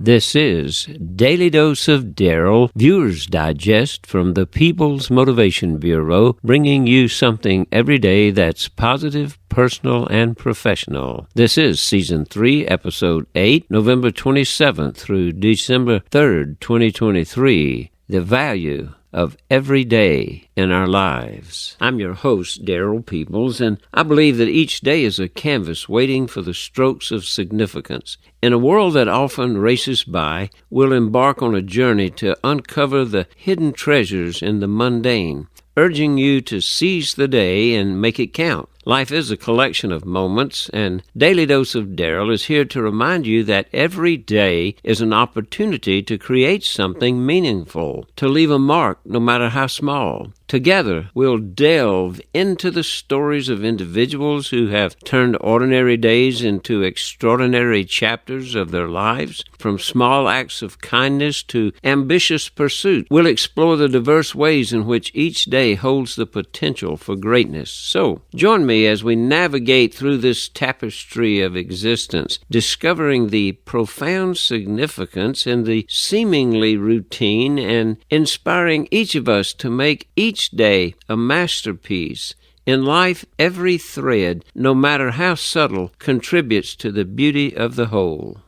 This is Daily Dose of Daryl, Viewer's Digest from the People's Motivation Bureau, bringing you something every day that's positive, personal, and professional. This is Season 3, Episode 8, November 27th through December 3rd, 2023. The value of every day in our lives. I'm your host, Daryl Peoples, and I believe that each day is a canvas waiting for the strokes of significance. In a world that often races by, we'll embark on a journey to uncover the hidden treasures in the mundane, urging you to seize the day and make it count. Life is a collection of moments, and Daily Dose of Daryl is here to remind you that every day is an opportunity to create something meaningful, to leave a mark no matter how small. Together, we'll delve into the stories of individuals who have turned ordinary days into extraordinary chapters of their lives. From small acts of kindness to ambitious pursuit, we'll explore the diverse ways in which each day holds the potential for greatness. So, join me as we navigate through this tapestry of existence, discovering the profound significance in the seemingly routine and inspiring each of us to make each day a masterpiece. In life, every thread, no matter how subtle, contributes to the beauty of the whole.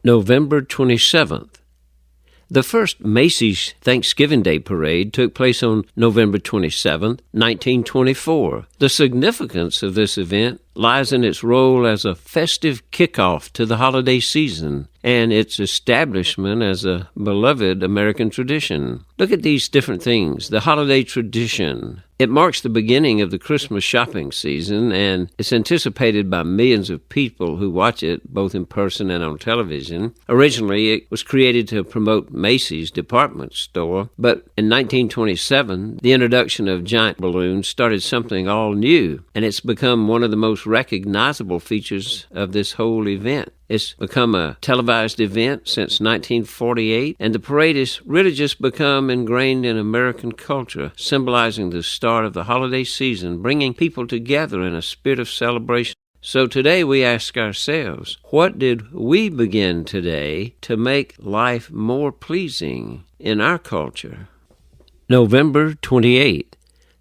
November 27th. The first Macy's Thanksgiving Day Parade took place on November 27, 1924. The significance of this event lies in its role as a festive kickoff to the holiday season and its establishment as a beloved American tradition. Look at these different things. The holiday tradition. It marks the beginning of the Christmas shopping season, and it's anticipated by millions of people who watch it both in person and on television. Originally, it was created to promote Macy's department store, but in 1927, the introduction of giant balloons started something all new, and it's become one of the most recognizable features of this whole event. It's become a televised event since 1948, and the parade has really just become ingrained in American culture, symbolizing the start of the holiday season, bringing people together in a spirit of celebration. So today we ask ourselves, what did we begin today to make life more pleasing in our culture? November 28th.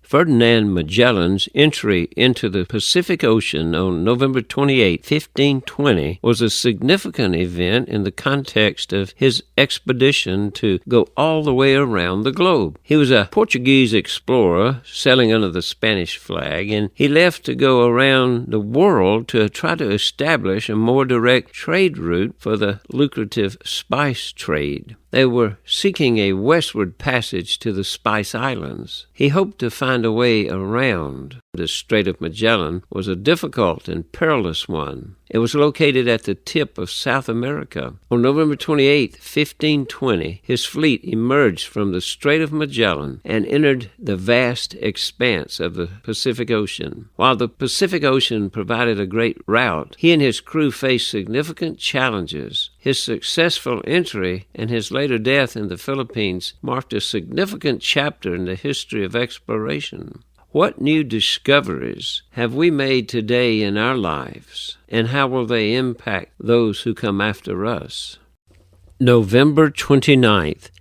Ferdinand Magellan's entry into the Pacific Ocean on November 28, 1520, was a significant event in the context of his expedition to go all the way around the globe. He was a Portuguese explorer sailing under the Spanish flag, and he left to go around the world to try to establish a more direct trade route for the lucrative spice trade. They were seeking a westward passage to the Spice Islands. He hoped to find a way around. The Strait of Magellan was a difficult and perilous one. It was located at the tip of South America. On November 28, 1520, his fleet emerged from the Strait of Magellan and entered the vast expanse of the Pacific Ocean. While the Pacific Ocean provided a great route, he and his crew faced significant challenges. His successful entry and his later death in the Philippines marked a significant chapter in the history of exploration. What new discoveries have we made today in our lives, and how will they impact those who come after us? November 29th.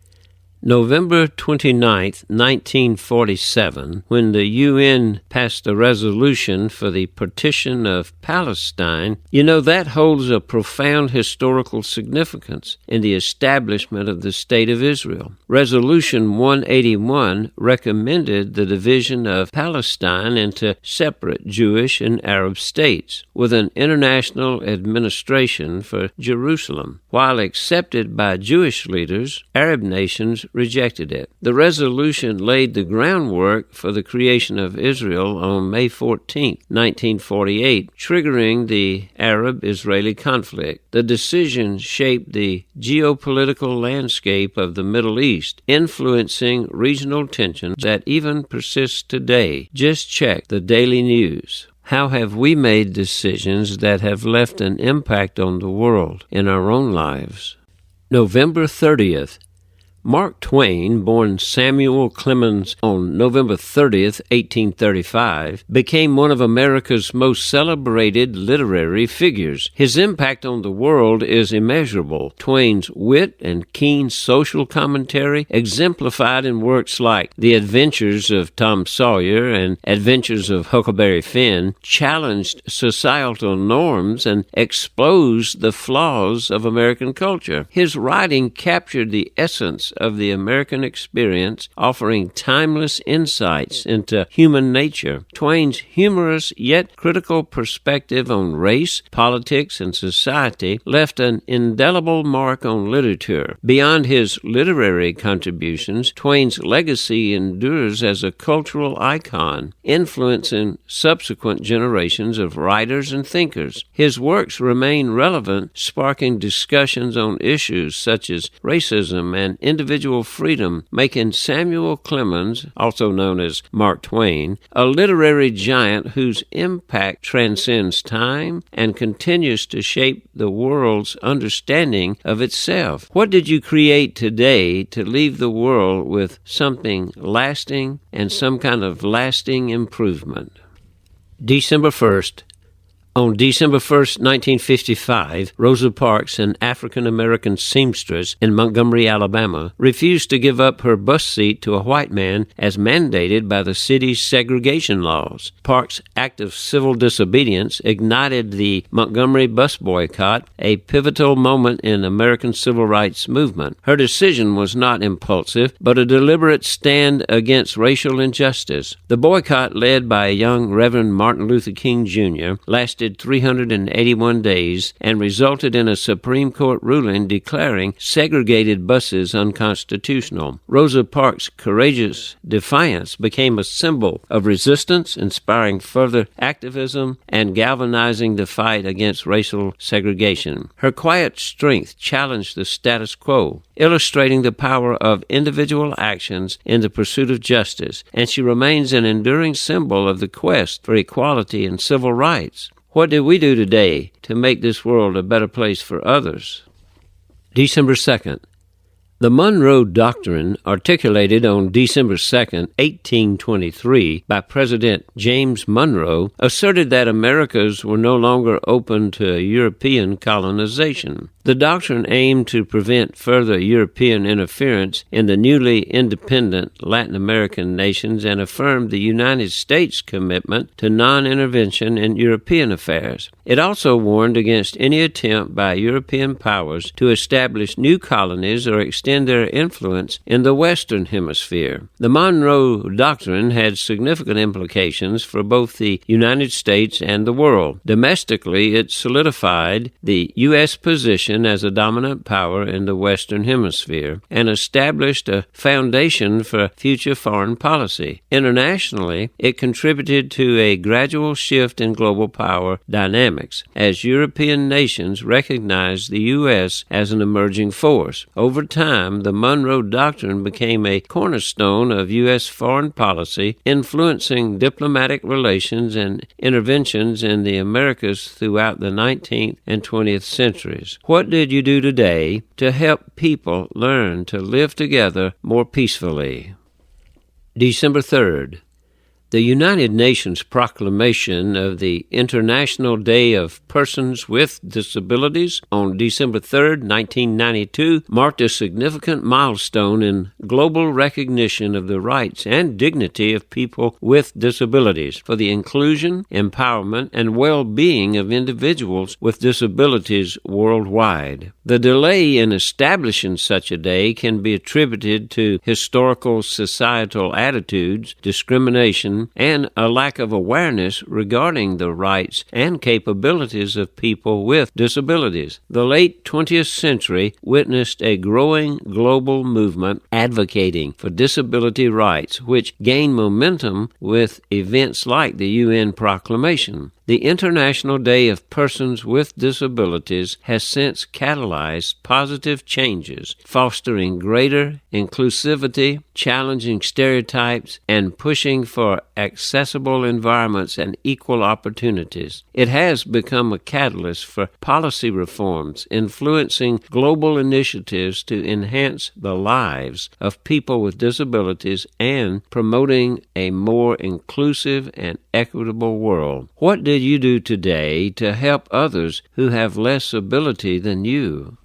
November 29th, 1947, when the UN passed a resolution for the partition of Palestine, that holds a profound historical significance in the establishment of the State of Israel. Resolution 181 recommended the division of Palestine into separate Jewish and Arab states, with an international administration for Jerusalem. While accepted by Jewish leaders, Arab nations rejected it. The resolution laid the groundwork for the creation of Israel on May 14, 1948, triggering the Arab-Israeli conflict. The decision shaped the geopolitical landscape of the Middle East, influencing regional tensions that even persist today. Just check the daily news. How have we made decisions that have left an impact on the world in our own lives? November 30th. Mark Twain, born Samuel Clemens on November 30th, 1835, became one of America's most celebrated literary figures. His impact on the world is immeasurable. Twain's wit and keen social commentary, exemplified in works like The Adventures of Tom Sawyer and Adventures of Huckleberry Finn, challenged societal norms and exposed the flaws of American culture. His writing captured the essence of the American experience, offering timeless insights into human nature. Twain's humorous yet critical perspective on race, politics, and society left an indelible mark on literature. Beyond his literary contributions, Twain's legacy endures as a cultural icon, influencing subsequent generations of writers and thinkers. His works remain relevant, sparking discussions on issues such as racism and individual freedom, making Samuel Clemens, also known as Mark Twain, a literary giant whose impact transcends time and continues to shape the world's understanding of itself. What did you create today to leave the world with something lasting and some kind of lasting improvement? December 1st. On December 1st, 1955, Rosa Parks, an African-American seamstress in Montgomery, Alabama, refused to give up her bus seat to a white man as mandated by the city's segregation laws. Parks' act of civil disobedience ignited the Montgomery bus boycott, a pivotal moment in American civil rights movement. Her decision was not impulsive, but a deliberate stand against racial injustice. The boycott, led by a young Reverend Martin Luther King Jr., lasted 381 days and resulted in a Supreme Court ruling declaring segregated buses unconstitutional. Rosa Parks' courageous defiance became a symbol of resistance, inspiring further activism and galvanizing the fight against racial segregation. Her quiet strength challenged the status quo, illustrating the power of individual actions in the pursuit of justice, and she remains an enduring symbol of the quest for equality and civil rights. What do we do today to make this world a better place for others? December 2nd. The Monroe Doctrine, articulated on December 2, 1823, by President James Monroe, asserted that Americas were no longer open to European colonization. The doctrine aimed to prevent further European interference in the newly independent Latin American nations and affirmed the United States' commitment to non-intervention in European affairs. It also warned against any attempt by European powers to establish new colonies or extend their influence in the Western Hemisphere. The Monroe Doctrine had significant implications for both the United States and the world. Domestically, it solidified the U.S. position as a dominant power in the Western Hemisphere and established a foundation for future foreign policy. Internationally, it contributed to a gradual shift in global power dynamics as European nations recognized the U.S. as an emerging force. Over time, the Monroe Doctrine became a cornerstone of U.S. foreign policy, influencing diplomatic relations and interventions in the Americas throughout the 19th and 20th centuries. What did you do today to help people learn to live together more peacefully? December 3rd. The United Nations proclamation of the International Day of Persons with Disabilities on December 3, 1992, marked a significant milestone in global recognition of the rights and dignity of people with disabilities for the inclusion, empowerment, and well-being of individuals with disabilities worldwide. The delay in establishing such a day can be attributed to historical societal attitudes, discrimination, and a lack of awareness regarding the rights and capabilities of people with disabilities. The late 20th century witnessed a growing global movement advocating for disability rights, which gained momentum with events like the UN proclamation. The International Day of Persons with Disabilities has since catalyzed positive changes, fostering greater inclusivity, challenging stereotypes, and pushing for accessible environments and equal opportunities. It has become a catalyst for policy reforms, influencing global initiatives to enhance the lives of people with disabilities and promoting a more inclusive and equitable world. What did you do today to help others who have less ability than you?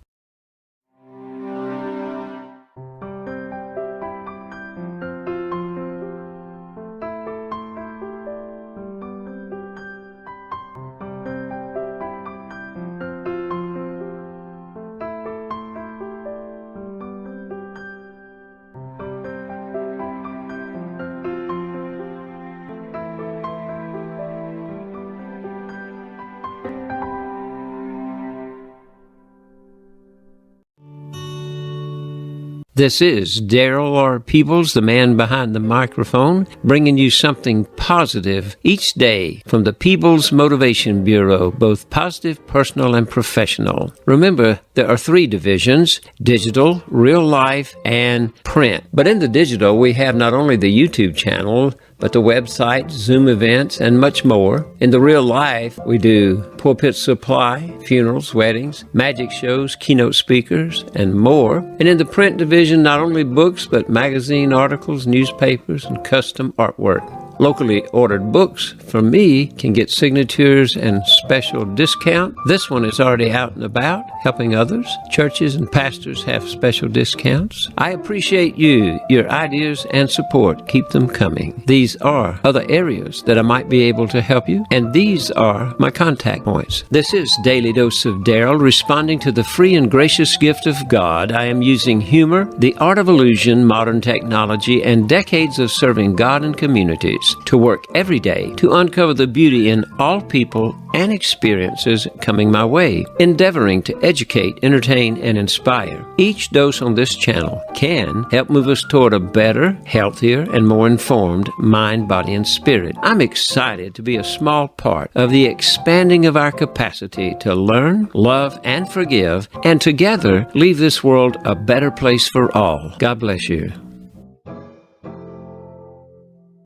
This is Daryl R. Peebles, the man behind the microphone, bringing you something positive each day from the Peebles Motivation Bureau, both positive, personal, and professional. Remember, there are 3 divisions: digital, real life, and print. But in the digital, we have not only the YouTube channel, but the website, Zoom events, and much more. In the real life, we do pulpit supply, funerals, weddings, magic shows, keynote speakers, and more. And in the print division, not only books, but magazine articles, newspapers, and custom artwork. Locally ordered books from me can get signatures and special discount. This one is already out and about, helping others. Churches and pastors have special discounts. I appreciate you, your ideas and support. Keep them coming. These are other areas that I might be able to help you, and these are my contact points. This is Daily Dose of Daryl, responding to the free and gracious gift of God. I am using humor, the art of illusion, modern technology, and decades of serving God and communities to work every day to uncover the beauty in all people and experiences coming my way, endeavoring to educate, entertain, and inspire. Each dose on this channel can help move us toward a better, healthier, and more informed mind, body, and spirit. I'm excited to be a small part of the expanding of our capacity to learn, love, and forgive, and together leave this world a better place for all. God bless you.